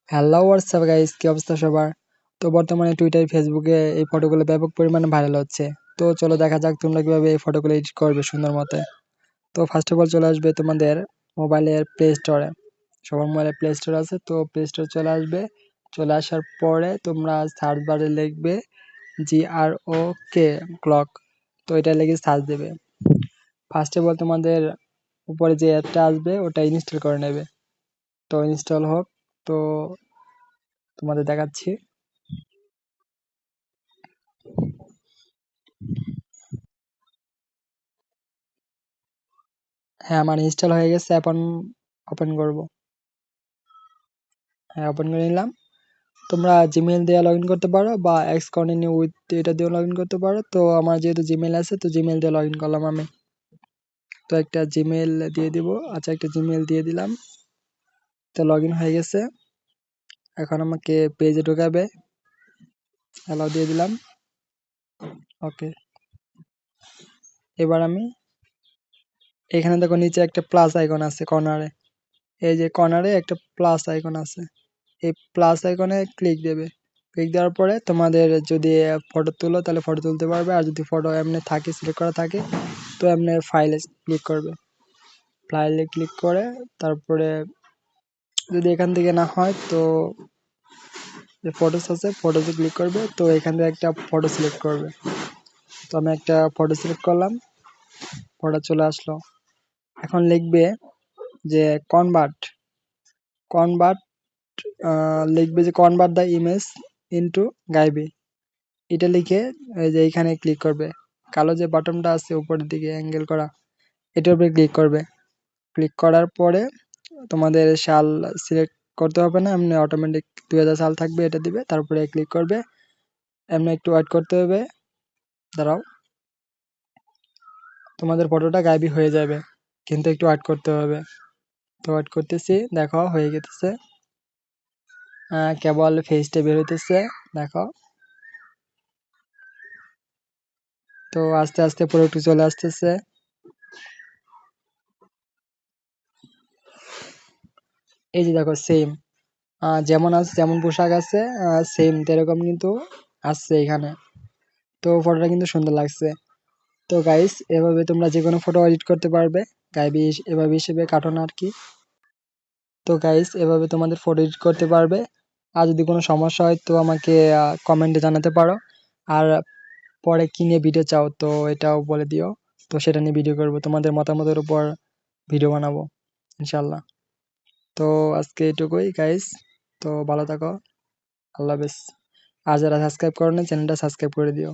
Hello WhatsApp guys, কি অবস্থা সবার? তো বর্তমানে টুইটার ফেসবুকে এই ফটোগুলো ব্যাপক পরিমাণে ভাইরাল হচ্ছে। তো চলো দেখা যাক তোমরা কিভাবে এই ফটোগুলো এডিট করবে সুন্দর মতে। তো ফার্স্ট অফ অল চলে আসবে তোমাদের মোবাইলের প্লে স্টোরে। সবার মোবাইলে প্লে স্টোর আছে, তো প্লে স্টোর চলে আসবে। চলে আসার পরে তোমরা সার্চ বারে লিখবে GROK ক্লক। তো এটা লিখে সার্চ দেবে। ফার্স্ট অফ অল তোমাদের উপরে যে অ্যাপটা আসবে ওটা ইনস্টল করে নেবে। তো ইনস্টল হোক, তো তোমাদের দেখাচ্ছি। হ্যাঁ, আমার ইনস্টল হয়ে গেছে। এখন ওপেন করব। হ্যাঁ, ওপেন করে নিলাম। তোমরা জিমেইল দিয়ে লগ ইন করতে পারো বা এক্স কন্টিনিউ উইথ এটা দিয়ে লগ ইন করতে পারো। তো আমার যেহেতু জিমেইল আছে, তো জিমেইল দিয়ে লগ ইন করলাম আমি। তো একটা জিমেইল দিয়ে দিব। আচ্ছা, একটা জিমেইল দিয়ে দিলাম। তো লগ ইন হয়ে গেছে। এখন আমাকে পেজে ঢোকাবে। অ্যালাউ দিয়ে দিলাম। ওকে। এবার আমি এখানে দেখো নিচে একটা প্লাস আইকন আছে কর্নারে। এই যে কর্নারে একটা প্লাস আইকন আছে। এই প্লাস আইকনে ক্লিক দেবে। ক্লিক দেওয়ার পরে তোমাদের যদি ফটো তুলো তাহলে ফটো তুলতে পারবে, আর যদি ফটো এমনি থাকে সিলেক্ট করা থাকে তো এমনি ফাইলে ক্লিক করবে। ফাইলে ক্লিক করে তারপরে যদি এখান থেকে না হয় তো যে ফটোস আছে ফটোতে ক্লিক করবে। তো এখান থেকে একটা ফটো সিলেক্ট করবে। তো আমি একটা ফটো সিলেক্ট করলাম, ফটো চলে আসলো। এখন লিখবে যে কনভার্ট কনভার্ট লিখবে যে কনভার্ট দ্য ইমেজ ইনটু গাইবি। এটা লিখে এই যে এইখানে ক্লিক করবে। কালো যে বাটনটা আছে উপরের দিকে অ্যাঙ্গেল করা, এটার উপরে ক্লিক করবে। ক্লিক করার পরে তোমাদের সাল সিলেক্ট করতে হবে না, এমনি অটোমেটিক 2000 সাল থাকবে, এটা দিবে। তারপরে ক্লিক করবে। এমনি একটু ওয়েট করতে হবে। দাঁড়াও, তোমাদের ফটোটা গায়েবী হয়ে যাবে, কিন্তু একটু ওয়েট করতে হবে। তো ওয়েট করতেছি, দেখো হয়ে গেছে। কেবল ফেসটা বের হইতেছে, দেখো। তো আস্তে আস্তে পুরো একটু চলে আসতেছে। এই যে দেখো সেম যেমন আছে, যেমন পোশাক আছে সেম এরকম কিন্তু আসছে এখানে। তো ফটোটা কিন্তু সুন্দর লাগছে। তো গাইস, এভাবে তোমরা যে কোনো ফটো এডিট করতে পারবে গাইবি এভাবে হিসেবে কার্টুন আর কি। তো গাইস, এভাবে তোমাদের ফটো এডিট করতে পারবে। আর যদি কোনো সমস্যা হয় তো আমাকে কমেন্টে জানাতে পারো। আর পরে কি নিয়ে ভিডিও চাও তো এটাও বলে দিও। তো সেটা নিয়ে ভিডিও করব, তোমাদের মতামতের উপর ভিডিও বানাবো ইনশাল্লাহ। তো আজকে এটুকুই গাইস। তো ভালো থাকো। আল্লাহ হাফেজ। আর যারা সাবস্ক্রাইব করো না, চ্যানেলটা সাবস্ক্রাইব করে দিও।